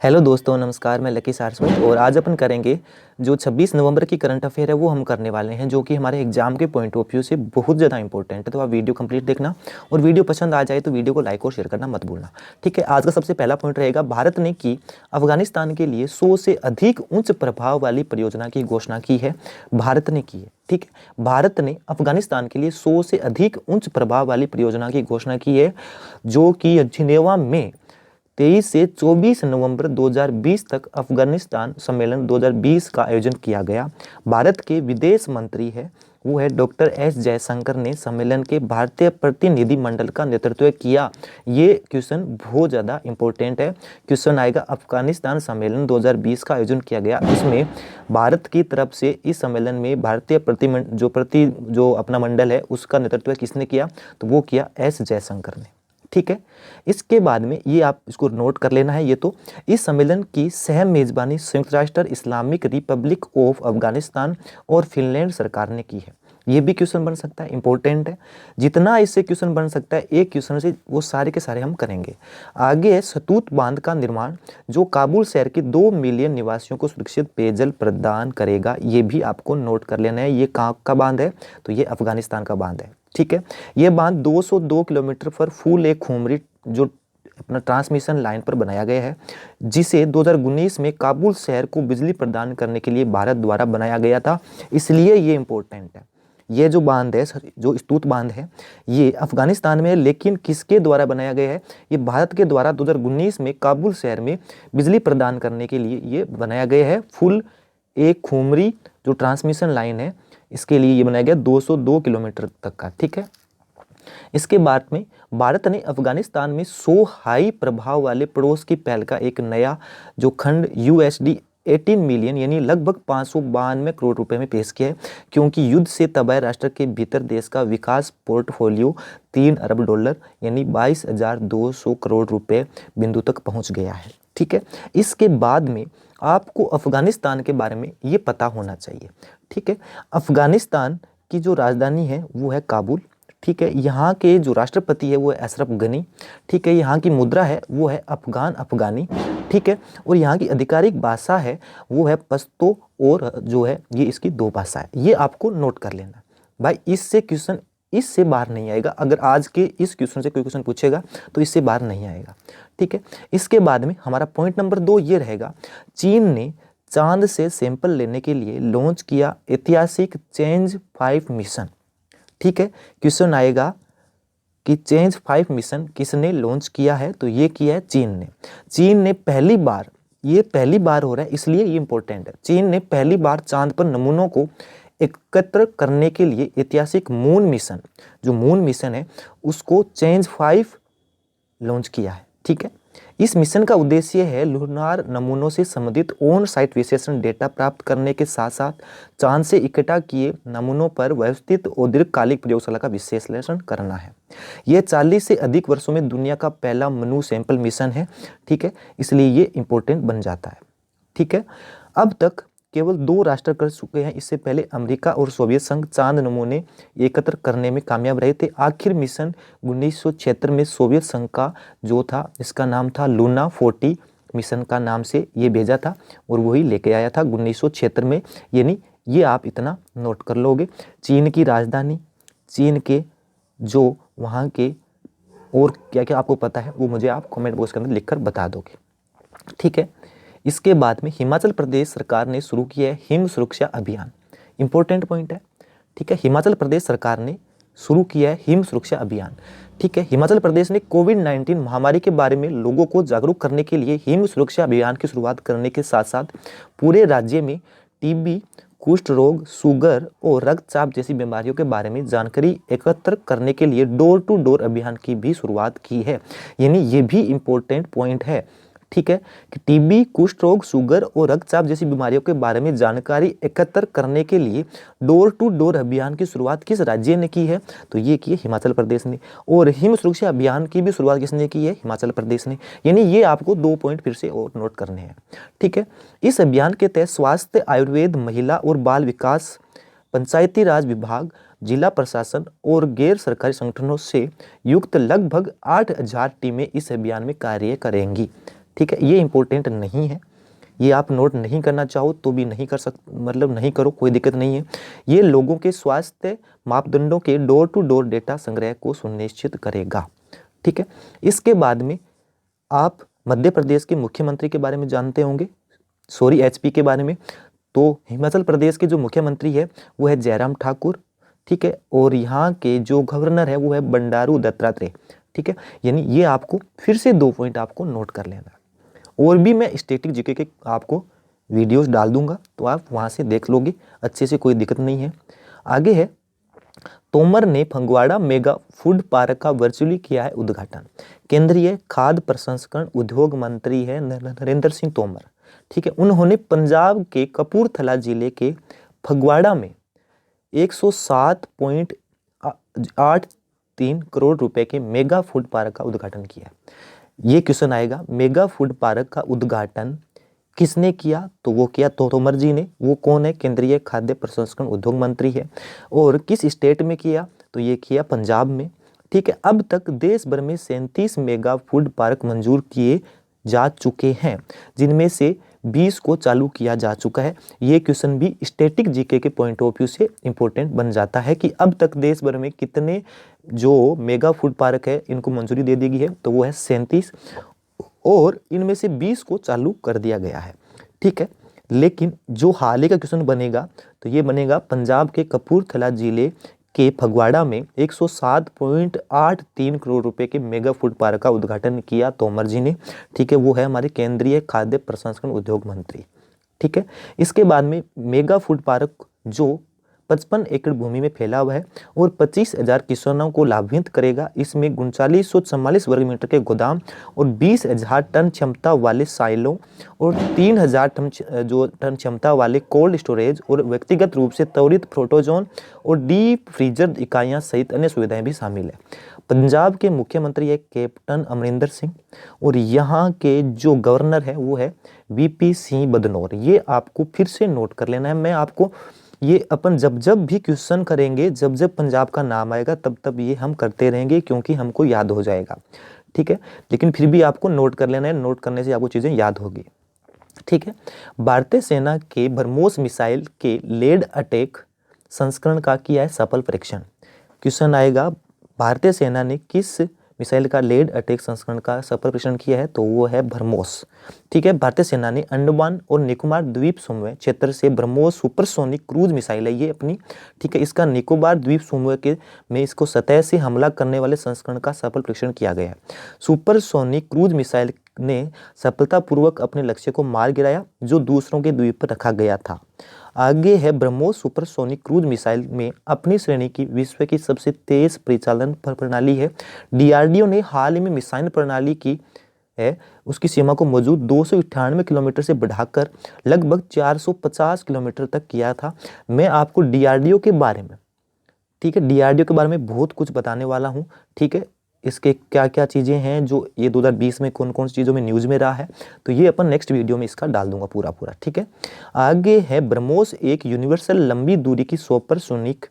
Hello दोस्तों, नमस्कार। मैं लकी सारस्वत और आज अपन करेंगे जो 26 नवंबर की करंट अफेयर है वो हम करने वाले हैं, जो कि हमारे एग्जाम के पॉइंट ऑफ व्यू से बहुत ज़्यादा इंपॉर्टेंट है। तो आप वीडियो कंप्लीट देखना और वीडियो पसंद आ जाए तो वीडियो को लाइक और शेयर करना मत भूलना। ठीक है, आज का सबसे पहला पॉइंट रहेगा, भारत ने की अफगानिस्तान के लिए 100 से अधिक उच्च प्रभाव वाली परियोजना की घोषणा की है। भारत ने की है, ठीक है। भारत ने अफगानिस्तान के लिए 100 से अधिक उच्च प्रभाव वाली परियोजना की घोषणा की है, जो कि जिनेवा में 23 से 24 नवंबर 2020 तक अफगानिस्तान सम्मेलन 2020 का आयोजन किया गया। भारत के विदेश मंत्री है वो है डॉक्टर एस जयशंकर ने सम्मेलन के भारतीय प्रतिनिधि मंडल का नेतृत्व किया। ये क्वेश्चन बहुत ज़्यादा इंपॉर्टेंट है। क्वेश्चन आएगा, अफगानिस्तान सम्मेलन 2020 का आयोजन किया गया, इसमें भारत की तरफ से इस सम्मेलन में भारतीय जो अपना मंडल है उसका नेतृत्व किसने किया? तो वो किया एस जयशंकर ने। ठीक है, इसके बाद में ये आप इसको नोट कर लेना है। ये तो इस सम्मेलन की सह मेजबानी संयुक्त राष्ट्र इस्लामिक रिपब्लिक ऑफ अफगानिस्तान और फिनलैंड सरकार ने की है। ये भी क्वेश्चन बन सकता है, इंपॉर्टेंट है। जितना इससे क्वेश्चन बन सकता है एक क्वेश्चन से वो सारे के सारे हम करेंगे। आगे है सतूत बांध का निर्माण, जो काबुल शहर के 2 मिलियन निवासियों को सुरक्षित पेयजल प्रदान करेगा। ये भी आपको नोट कर लेना है। ये कहाँ का बांध है? तो ये अफगानिस्तान का बांध है। ठीक है, ये बांध 202 किलोमीटर पर फूल ए खुमरी जो अपना ट्रांसमिशन लाइन पर बनाया गया है, जिसे 2019 में काबुल शहर को बिजली प्रदान करने के लिए भारत द्वारा बनाया गया था, इसलिए ये इंपॉर्टेंट है। ये जो बांध है, जो स्तूत बांध है, ये अफगानिस्तान में है, लेकिन किसके द्वारा बनाया गया है? ये भारत के द्वारा 2019 में काबुल शहर में बिजली प्रदान करने के लिए ये बनाया गया है। फुल ए खुमरी जो ट्रांसमिशन लाइन है, इसके लिए ये बनाया गया 202 किलोमीटर तक का। ठीक है, इसके बाद में भारत ने अफगानिस्तान में 100 हाई प्रभाव वाले पड़ोस की पहल का एक नया जो खंड USD 18 मिलियन यानी लगभग 592 करोड़ रुपए में पेश किया है, क्योंकि युद्ध से तबाह राष्ट्र के भीतर देश का विकास पोर्टफोलियो 3 अरब डॉलर यानी 22,200 करोड़ रुपए बिंदु तक पहुंच गया है। ठीक है, इसके बाद में आपको अफगानिस्तान के बारे में ये पता होना चाहिए। ठीक है, अफगानिस्तान की जो राजधानी है वो है काबुल। ठीक है, यहाँ के जो राष्ट्रपति है वो है अशरफ गनी। ठीक है, यहाँ की मुद्रा है वो है अफगानी। ठीक है, और यहाँ की आधिकारिक भाषा है वो है पश्तो, और जो है ये इसकी 2 भाषा है। ये आपको नोट कर लेना भाई। इससे बाहर नहीं आएगा। अगर आज के इस क्वेश्चन से कोई क्वेश्चन पूछेगा तो इससे बाहर नहीं आएगा। ठीक है, इसके बाद में हमारा पॉइंट नंबर 2 ये रहेगा, चीन ने चांद से सैंपल लेने के लिए लॉन्च किया ऐतिहासिक चेंज 5 मिशन। ठीक है, क्वेश्चन आएगा कि चेंज 5 मिशन किसने लॉन्च किया है? तो ये किया है चीन ने। चीन ने पहली बार, ये पहली बार हो रहा है इसलिए ये इंपॉर्टेंट है, चीन ने पहली बार चांद पर नमूनों को एकत्र करने के लिए ऐतिहासिक मून मिशन, जो मून मिशन है उसको चेंज 5 लॉन्च किया है। ठीक है, इस मिशन का उद्देश्य है लूनार नमूनों से संबंधित ऑन साइट विश्लेषण डेटा प्राप्त करने के साथ साथ चांद से इकट्ठा किए नमूनों पर व्यवस्थित और दीर्घकालिक प्रयोगशाला का विश्लेषण करना है। यह 40 से अधिक वर्षों में दुनिया का पहला मनु सैंपल मिशन है। ठीक है, इसलिए ये इंपॉर्टेंट बन जाता है। ठीक है, अब तक केवल 2 राष्ट्र कर चुके हैं। इससे पहले अमेरिका और सोवियत संघ चांद नमूने एकत्र करने में कामयाब रहे थे। आखिर मिशन 1976 में सोवियत संघ का जो था, इसका नाम था लूना 40 मिशन का नाम से ये भेजा था और वही लेके आया था 1976 में। यानी ये आप इतना नोट कर लोगे। चीन की राजधानी, चीन के जो वहाँ के और क्या क्या आपको पता है वो मुझे आप कमेंट बॉक्स के अंदर लिखकर बता दोगे। ठीक है, इसके बाद में हिमाचल प्रदेश सरकार ने शुरू किया है हिम सुरक्षा अभियान। इंपॉर्टेंट पॉइंट है। ठीक है, हिमाचल प्रदेश सरकार ने शुरू किया है हिम सुरक्षा अभियान। ठीक है, हिमाचल प्रदेश ने कोविड-19 महामारी के बारे में लोगों को जागरूक करने के लिए हिम सुरक्षा अभियान की शुरुआत करने के साथ साथ पूरे राज्य में टीबी, कुष्ठ रोग, शुगर और रक्तचाप जैसी बीमारियों के बारे में जानकारी एकत्र करने के लिए डोर टू डोर अभियान की भी शुरुआत की है। यानी ये भी इंपॉर्टेंट पॉइंट है। ठीक है, कि टीबी, कुष्ठ रोग, शुगर और रक्तचाप जैसी बीमारियों के बारे में जानकारी एकत्र करने के लिए डोर टू डोर अभियान की शुरुआत किस राज्य ने की है? तो ये की है हिमाचल प्रदेश ने। और हिम सुरक्षा अभियान की भी शुरुआत किसने की है? हिमाचल प्रदेश ने। यानी ये आपको 2 पॉइंट फिर से और नोट करने हैं। ठीक है, इस अभियान के तहत स्वास्थ्य, आयुर्वेद, महिला और बाल विकास, पंचायती राज विभाग, जिला प्रशासन और गैर सरकारी संगठनों से युक्त लगभग 8,000 टीमें इस अभियान में कार्य करेंगी। ठीक है, ये इंपॉर्टेंट नहीं है, ये आप नोट नहीं करना चाहो तो भी नहीं कर मतलब नहीं करो, कोई दिक्कत नहीं है। ये लोगों के स्वास्थ्य मापदंडों के डोर टू डोर डेटा संग्रह को सुनिश्चित करेगा। ठीक है, इसके बाद में आप मध्य प्रदेश के मुख्यमंत्री के बारे में जानते होंगे, सॉरी एचपी के बारे में। तो हिमाचल प्रदेश के जो मुख्यमंत्री है वो है जयराम ठाकुर। ठीक है, और यहाँ के जो गवर्नर है वो है बंडारू दत्तात्रेय। ठीक है, यानी ये आपको फिर से 2 पॉइंट आपको नोट कर लेना है। और भी मैं स्टैटिक जीके के आपको वीडियोस डाल दूंगा, तो आप वहाँ से देख लोगे अच्छे से, कोई दिक्कत नहीं है। आगे है, तोमर ने फगवाड़ा मेगा फूड पार्क का वर्चुअली किया है उद्घाटन। केंद्रीय खाद्य प्रसंस्करण उद्योग मंत्री है नरेंद्र सिंह तोमर। ठीक है, उन्होंने पंजाब के कपूरथला जिले के फगवाड़ा में 107.83 करोड़ रुपए के मेगा फूड पार्क का उद्घाटन किया। ये क्वेश्चन आएगा, मेगा फूड पार्क का उद्घाटन किसने किया? तो वो किया तोमर जी ने। वो कौन है? केंद्रीय खाद्य प्रसंस्करण उद्योग मंत्री है। और किस स्टेट में किया? तो ये किया पंजाब में। ठीक है, अब तक देश भर में 37 मेगा फूड पार्क मंजूर किए जा चुके हैं, जिनमें से 20 को चालू किया जा चुका है। ये क्वेश्चन भी स्टैटिक जीके के पॉइंट ऑफ व्यू से इंपॉर्टेंट बन जाता है कि अब तक देश भर में कितने जो मेगा फूड पार्क है इनको मंजूरी दे दी गई है, तो वो है 37, और इनमें से 20 को चालू कर दिया गया है। ठीक है, लेकिन जो हाल ही का क्वेश्चन बनेगा तो ये बनेगा, पंजाब के कपूरथला जिले के फगवाड़ा में 107.83 करोड़ रुपए के मेगा फूड पार्क का उद्घाटन किया तोमर जी ने। ठीक है, वो है हमारे केंद्रीय खाद्य प्रसंस्करण उद्योग मंत्री। ठीक है, इसके बाद में मेगा फूड पार्क जो 55 एकड़ भूमि में फैला हुआ है और 25,000 किसानों को लाभान्वित करेगा। इसमें 3944 वर्ग मीटर के गोदाम और 20,000 टन क्षमता वाले साइलों और 3,000 टन क्षमता वाले कोल्ड स्टोरेज और व्यक्तिगत रूप से त्वरित फ्रोटोजोन और डीप फ्रीजर इकाइयां सहित अन्य सुविधाएं भी शामिल है। पंजाब के मुख्यमंत्री है कैप्टन अमरिंदर सिंह, और यहाँ के जो गवर्नर है वो है वीपी सिंह बदनौर। ये आपको फिर से नोट कर लेना है। मैं आपको ये अपन जब जब भी क्वेश्चन करेंगे, जब जब पंजाब का नाम आएगा तब तब ये हम करते रहेंगे, क्योंकि हमको याद हो जाएगा। ठीक है, लेकिन फिर भी आपको नोट कर लेना है, नोट करने से आपको चीज़ें याद होगी। ठीक है, भारतीय सेना के ब्रह्मोस मिसाइल के लेड अटैक संस्करण का किया है सफल परीक्षण। क्वेश्चन आएगा, भारतीय सेना ने किस मिसाइल का लेड अटैक संस्करण का सफल परीक्षण किया है? तो वो है ब्रह्मोस। ठीक है, भारतीय सेना ने अंडमान और निकोबार द्वीप समूह क्षेत्र से ब्रह्मोस सुपरसोनिक क्रूज मिसाइल है ये अपनी। ठीक है, इसका निकोबार द्वीप समूह के में इसको सतह से हमला करने वाले संस्करण का सफल परीक्षण किया गया है। सुपरसोनिक क्रूज मिसाइल ने सफलतापूर्वक अपने लक्ष्य को मार गिराया जो दूसरों के द्वीप पर रखा गया था। आगे है, ब्रह्मोस सुपरसोनिक क्रूज मिसाइल में अपनी श्रेणी की विश्व की सबसे तेज परिचालन प्रणाली है। डीआरडीओ ने हाल ही में मिसाइल प्रणाली की है उसकी सीमा को मौजूद 298 किलोमीटर से बढ़ाकर लगभग 450 किलोमीटर तक किया था। मैं आपको डीआरडीओ के बारे में, ठीक है, डीआरडीओ के बारे में बहुत कुछ बताने वाला हूँ। ठीक है, इसके क्या क्या चीज़ें हैं जो ये 2020 में कौन कौन सी चीज़ों में न्यूज़ में रहा है, तो ये अपन नेक्स्ट वीडियो में इसका डाल दूंगा पूरा। ठीक है, आगे है, ब्रह्मोस एक यूनिवर्सल लंबी दूरी की सुपरसोनिक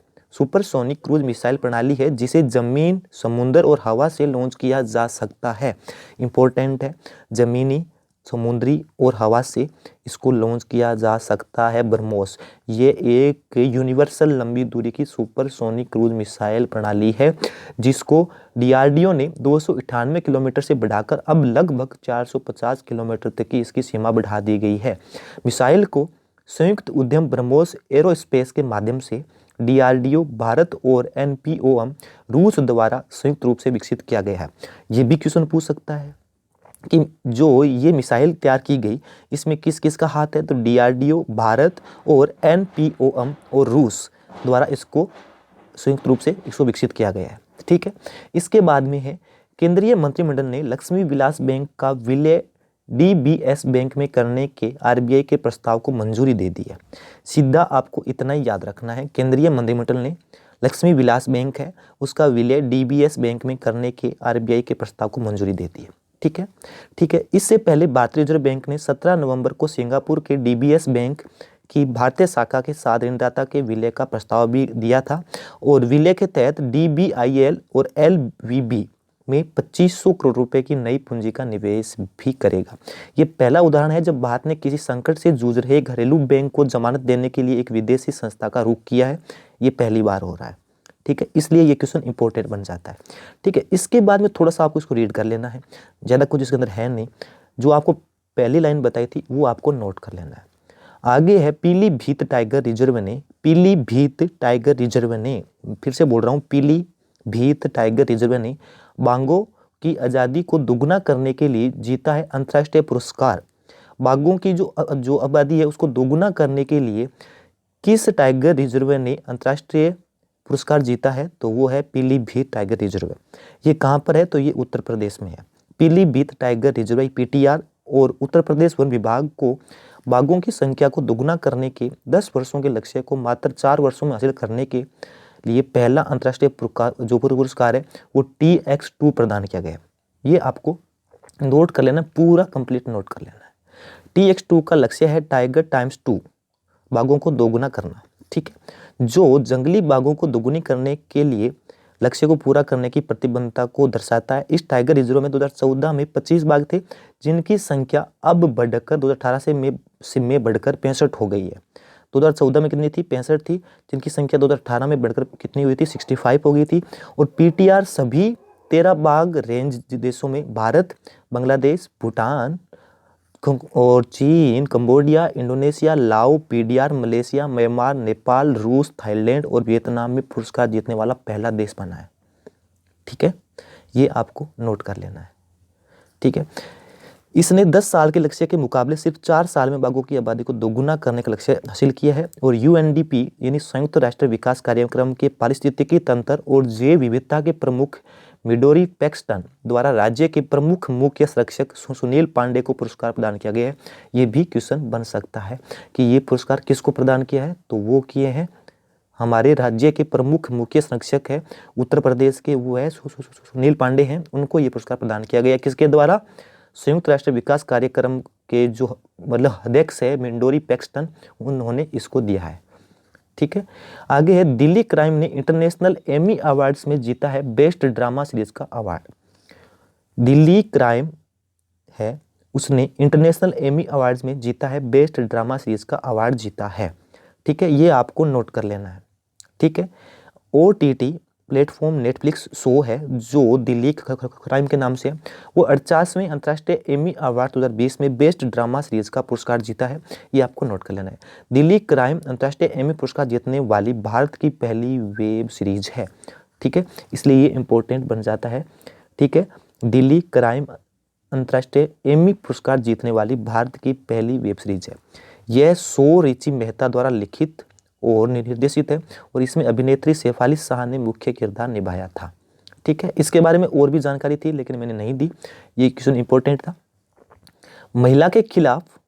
क्रूज मिसाइल प्रणाली है जिसे जमीन, समुद्र और हवा से लॉन्च किया जा सकता है। इंपॉर्टेंट है, जमीनी, समुद्री और हवा से इसको लॉन्च किया जा सकता है ब्रह्मोस। ये एक यूनिवर्सल लंबी दूरी की सुपरसोनिक क्रूज मिसाइल प्रणाली है जिसको डीआरडीओ ने 298 किलोमीटर से बढ़ाकर अब लगभग 450 किलोमीटर तक की इसकी सीमा बढ़ा दी गई है। मिसाइल को संयुक्त उद्यम ब्रह्मोस एरोस्पेस के माध्यम से डीआरडीओ भारत और एनपीओएम रूस द्वारा संयुक्त रूप से विकसित किया गया है। ये भी क्वेश्चन पूछ सकता है कि जो ये मिसाइल तैयार की गई इसमें किस किस का हाथ है? तो डीआरडीओ भारत और एनपीओएम और रूस द्वारा इसको संयुक्त रूप से इसको विकसित किया गया है। ठीक है, इसके बाद में है, केंद्रीय मंत्रिमंडल ने लक्ष्मी विलास बैंक का विलय डीबीएस बैंक में करने के आरबीआई के प्रस्ताव को मंजूरी दे दी है। सीधा आपको इतना ही याद रखना है, केंद्रीय मंत्रिमंडल ने लक्ष्मी विलास बैंक है उसका विलय डीबीएस बैंक में करने के आरबीआई के प्रस्ताव को मंजूरी दे दी है। ठीक है, इससे पहले भारतीय रिजर्व बैंक ने 17 नवंबर को सिंगापुर के डीबीएस बैंक की भारतीय शाखा के साथ ऋणदाता के विलय का प्रस्ताव भी दिया था, और विलय के तहत डीबीआईएल और एलवीबी में 2500 करोड़ रुपए की नई पूंजी का निवेश भी करेगा। ये पहला उदाहरण है जब भारत ने किसी संकट से जूझ रहे घरेलू बैंक को जमानत देने के लिए एक विदेशी संस्था का रुख किया है। ये पहली बार हो रहा है, ठीक है, इसलिए ये क्वेश्चन इंपॉर्टेंट बन जाता है, ठीक है। इसके बाद में थोड़ा सा आपको इसको रीड कर लेना है, ज़्यादा कुछ इसके अंदर है नहीं। जो आपको पहली लाइन बताई थी वो आपको नोट कर लेना है। आगे है पीलीभीत टाइगर रिजर्व ने, पीलीभीत टाइगर रिजर्व ने, फिर से बोल रहा हूँ, पीलीभीत टाइगर रिजर्व ने बाघों की आज़ादी को दुगना करने के लिए जीता है अंतर्राष्ट्रीय पुरस्कार। बाघों की जो आबादी है उसको दोगुना करने के लिए किस टाइगर रिजर्व ने अंतर्राष्ट्रीय पुरस्कार जीता है? तो वो है पीलीभीत टाइगर रिजर्व। ये कहाँ पर है? तो ये उत्तर प्रदेश में है। पीलीभीत टाइगर रिजर्व पीटीआर और उत्तर प्रदेश वन विभाग को बाघों की संख्या को दोगुना करने के 10 वर्षों के लक्ष्य को मात्र 4 वर्षों में हासिल करने के लिए पहला अंतर्राष्ट्रीय पुरस्कार है वो TX2 प्रदान किया गया। ये आपको नोट कर लेना, पूरा कंप्लीट नोट कर लेना है। TX2 का लक्ष्य है टाइगर टाइम्स 2, बाघों को दोगुना करना, ठीक है। जो जंगली बाघों को दोगुनी करने के लिए लक्ष्य को पूरा करने की प्रतिबद्धता को दर्शाता है। इस टाइगर रिजर्व में 2014 में 25 बाघ थे, जिनकी संख्या अब बढ़कर 2018 से में बढ़कर 65 हो गई है। 2014 में कितनी थी? 65 थी, जिनकी संख्या 2018 में बढ़कर कितनी हुई थी? 65 हो गई थी। और पीटीआर सभी 13 बाघ रेंज देशों में भारत, बांग्लादेश, भूटान और चीन, कंबोडिया, इंडोनेशिया, लाओ, पीडीआर, मलेशिया, म्यांमार, नेपाल, रूस, थाईलैंड और वियतनाम में पुरस्कार जीतने वाला पहला देश बना है, ठीक है। ये आपको नोट कर लेना है, ठीक है। इसने 10 साल के लक्ष्य के मुकाबले सिर्फ 4 साल में बाघों की आबादी को दोगुना करने का लक्ष्य हासिल किया है। और UNDP यानी संयुक्त राष्ट्र विकास कार्यक्रम के पारिस्थितिकी तंत्र और जैव विविधता के प्रमुख मिडोरी पैक्सटन द्वारा राज्य के प्रमुख मुख्य संरक्षक सुनील पांडे को पुरस्कार प्रदान किया गया है। ये भी क्वेश्चन बन सकता है कि ये पुरस्कार किसको प्रदान किया है? तो वो किए हैं हमारे राज्य के प्रमुख मुख्य संरक्षक है उत्तर प्रदेश के, वो है सुनील पांडे हैं, उनको ये पुरस्कार प्रदान किया गया। किसके द्वारा? संयुक्त राष्ट्र विकास कार्यक्रम के जो मतलब अध्यक्ष है मिडोरी पैक्सटन, उन्होंने इसको दिया है, ठीक है। आगे है दिल्ली क्राइम ने इंटरनेशनल एमी अवार्ड्स में जीता है बेस्ट ड्रामा सीरीज का अवार्ड। दिल्ली क्राइम है, उसने इंटरनेशनल एमी अवार्ड्स में जीता है बेस्ट ड्रामा सीरीज का अवार्ड जीता है, ठीक है। ये आपको नोट कर लेना है, ठीक है। OTT प्लेटफॉर्म नेटफ्लिक्स शो है जो दिल्ली क्राइम के नाम से है, वो 48वें अंतर्राष्ट्रीय एमी अवार्ड 2020 में बेस्ट ड्रामा सीरीज का पुरस्कार जीता है। ये आपको नोट कर लेना है। दिल्ली क्राइम अंतर्राष्ट्रीय एमी पुरस्कार जीतने वाली भारत की पहली वेब सीरीज है, ठीक है, इसलिए ये इंपॉर्टेंट बन जाता है, ठीक है। दिल्ली क्राइम अंतर्राष्ट्रीय एमी पुरस्कार जीतने वाली भारत की पहली वेब सीरीज है। यह शो रिची मेहता द्वारा लिखित और निर्देशित है और इसमें अभिनेत्री शेफाली शाह ने मुख्य किरदार निभाया था, ठीक है। इसके बारे में और भी जानकारी थी लेकिन मैंने नहीं दी, ये क्वेश्चन इंपॉर्टेंट था। महिला के खिलाफ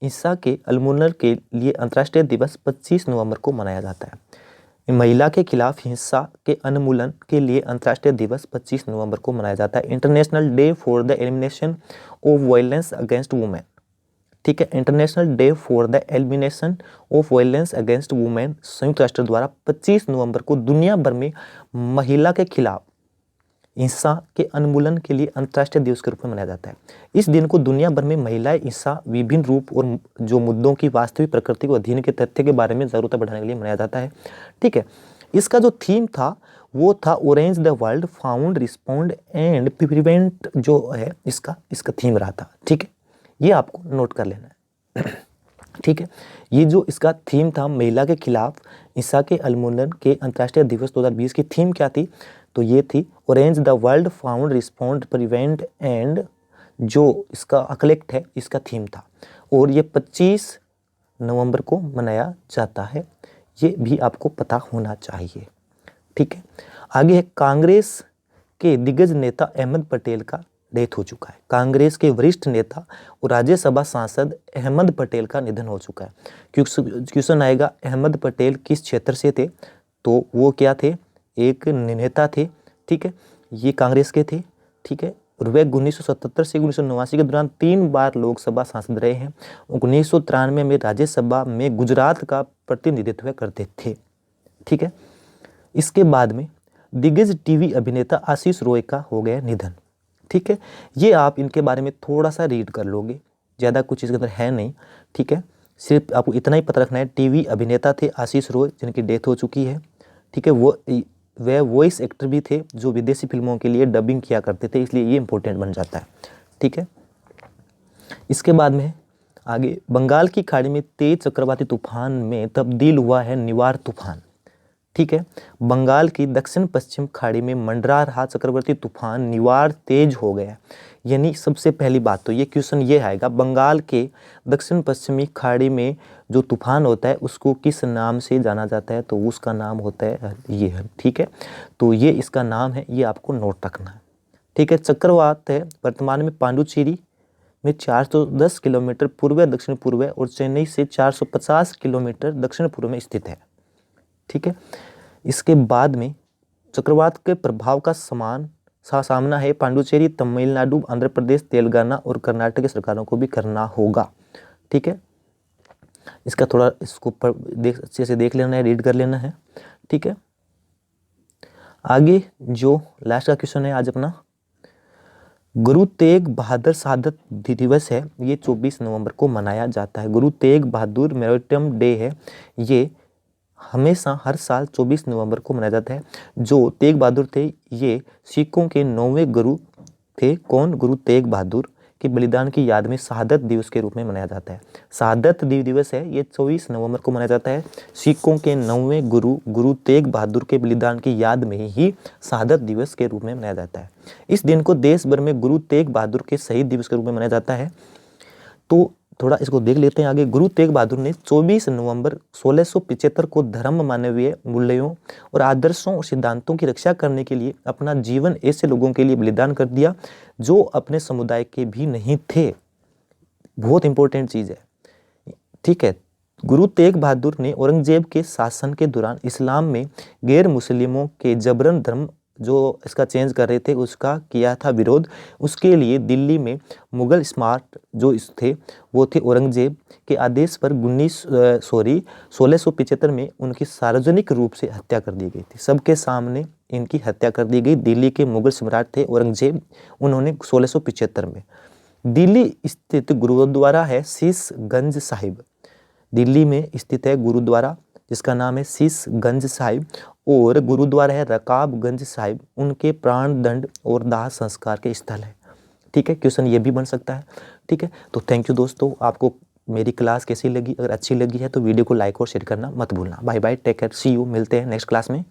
हिंसा के उन्मूलन के लिए अंतर्राष्ट्रीय दिवस 25 नवंबर को मनाया जाता है। महिला के खिलाफ हिंसा के उन्मूलन के लिए अंतर्राष्ट्रीय दिवस 25 नवंबर को मनाया जाता है। International day for the elimination of violence against women, ठीक है। International day for the elimination of violence against women संयुक्त राष्ट्र द्वारा 25 नवंबर को दुनिया भर में महिला के खिलाफ हिंसा के उन्मूलन के लिए अंतर्राष्ट्रीय दिवस के रूप में मनाया जाता है। इस दिन को दुनिया भर में महिलाएं हिंसा विभिन्न रूप और जो मुद्दों की वास्तविक प्रकृति को अध्ययन के तथ्य के बारे में जागरूकता बढ़ाने के लिए मनाया जाता है, ठीक है। इसका जो थीम था वो था orange the world, found, respond and prevent, जो है इसका थीम रहा था, ठीक है। ये आपको नोट कर लेना है, ठीक है। ये जो इसका थीम था महिला के खिलाफ हिंसा के उन्मूलन के अंतर्राष्ट्रीय दिवस 2020 की थीम क्या थी? तो ये थी orange the world, found, respond, prevent and, जो इसका कलेक्ट है इसका थीम था। और ये 25 नवंबर को मनाया जाता है, ये भी आपको पता होना चाहिए, ठीक है। आगे है कांग्रेस के दिग्गज नेता अहमद पटेल का डेथ हो चुका है। कांग्रेस के वरिष्ठ नेता और राज्यसभा सांसद अहमद पटेल का निधन हो चुका है। क्वेश्चन आएगा अहमद पटेल किस क्षेत्र से थे? तो वो क्या थे? एक नेता थे, ठीक है। ये कांग्रेस के थे, ठीक है। और वे 1977 से 1989 के दौरान 3 बार लोकसभा सांसद रहे हैं। 1993 में राज्यसभा में गुजरात का प्रतिनिधित्व करते थे, ठीक है। इसके बाद में दिग्गज टीवी अभिनेता आशीष रॉय का हो गया निधन। ठीक है, ये आप इनके बारे में थोड़ा सा रीड कर लोगे, ज़्यादा कुछ इसके अंदर है नहीं। ठीक है, सिर्फ आपको इतना ही पता रखना है, टीवी अभिनेता थे आशीष रॉय जिनकी डेथ हो चुकी है। ठीक है, वह वॉइस एक्टर भी थे जो विदेशी फिल्मों के लिए डबिंग किया करते थे, इसलिए ये इंपॉर्टेंट बन जाता है। ठीक है, इसके बाद में आगे, बंगाल की खाड़ी में तेज चक्रवाती तूफान में तब्दील हुआ है निवार तूफान। ठीक है, बंगाल की दक्षिण पश्चिम खाड़ी में मंडरा रहा चक्रवर्ती तूफान निवार तेज हो गया। यानी सबसे पहली बात तो ये क्वेश्चन ये आएगा, बंगाल के दक्षिण पश्चिमी खाड़ी में जो तूफान होता है उसको किस नाम से जाना जाता है, तो उसका नाम होता है ये है। ठीक है, तो ये इसका नाम है, ये आपको नोट रखना है। ठीक है, चक्रवात है वर्तमान में पांडुचेरी में 410 किलोमीटर पूर्व दक्षिण पूर्व और चेन्नई से 450 किलोमीटर दक्षिण पूर्व में स्थित है। ठीक है, इसके बाद में चक्रवात के प्रभाव का सामना है पांडुचेरी, तमिलनाडु, आंध्र प्रदेश, तेलंगाना और कर्नाटक की सरकारों को भी करना होगा। ठीक है, इसका थोड़ा इसको अच्छे से देख लेना है, रीड कर लेना है। ठीक है, आगे जो लास्ट का क्वेश्चन है आज अपना, गुरु तेग बहादुर शहादत दिवस है, ये 24 नवंबर को मनाया जाता है। गुरु तेग बहादुर मेमोरियम डे है, ये हमेशा हर साल 24 नवंबर को मनाया जाता है। जो तेग बहादुर थे ये सिखों के 9वें गुरु थे। कौन? गुरु तेग बहादुर के बलिदान की याद में शहादत दिवस के रूप में मनाया जाता है। शहादत दिवस है, ये 24 नवंबर को मनाया जाता है। सिखों के 9वें गुरु तेग बहादुर के बलिदान की याद में ही शहादत दिवस के रूप में मनाया जाता है। इस दिन को देश भर में गुरु तेग बहादुर के शहीद दिवस के रूप में मनाया जाता है। तो थोड़ा इसको देख लेते हैं आगे। गुरु तेग बहादुर ने 24 नवंबर 1675 को धर्म, मानवीय मूल्यों और आदर्शों और सिद्धांतों की रक्षा करने के लिए अपना जीवन ऐसे लोगों के लिए बलिदान कर दिया जो अपने समुदाय के भी नहीं थे। बहुत इंपॉर्टेंट चीज़ है। ठीक है, गुरु तेग बहादुर ने औरंगजेब के शासन के दौरान इस्लाम में गैर मुस्लिमों के जबरन धर्म जो इसका चेंज कर रहे थे उसका किया था विरोध। उसके लिए दिल्ली में मुगल स्मार्ट जो थे वो थे औरंगजेब के आदेश पर 1675 में उनकी सार्वजनिक रूप से हत्या कर दी गई थी। सबके सामने इनकी हत्या कर दी गई। दिल्ली के मुगल सम्राट थे औरंगजेब, उन्होंने 1675 में। दिल्ली स्थित गुरुद्वारा है शीशगंज साहिब, दिल्ली में स्थित है गुरुद्वारा जिसका नाम है शीशगंज साहिब, और गुरुद्वारा है रकाबगंज साहिब, उनके प्राण दंड और दाह संस्कार के स्थल है। ठीक है, क्वेश्चन ये भी बन सकता है। ठीक है, तो थैंक यू दोस्तों। आपको मेरी क्लास कैसी लगी? अगर अच्छी लगी है तो वीडियो को लाइक और शेयर करना मत भूलना। Bye bye, take care, see you, मिलते हैं नेक्स्ट क्लास में।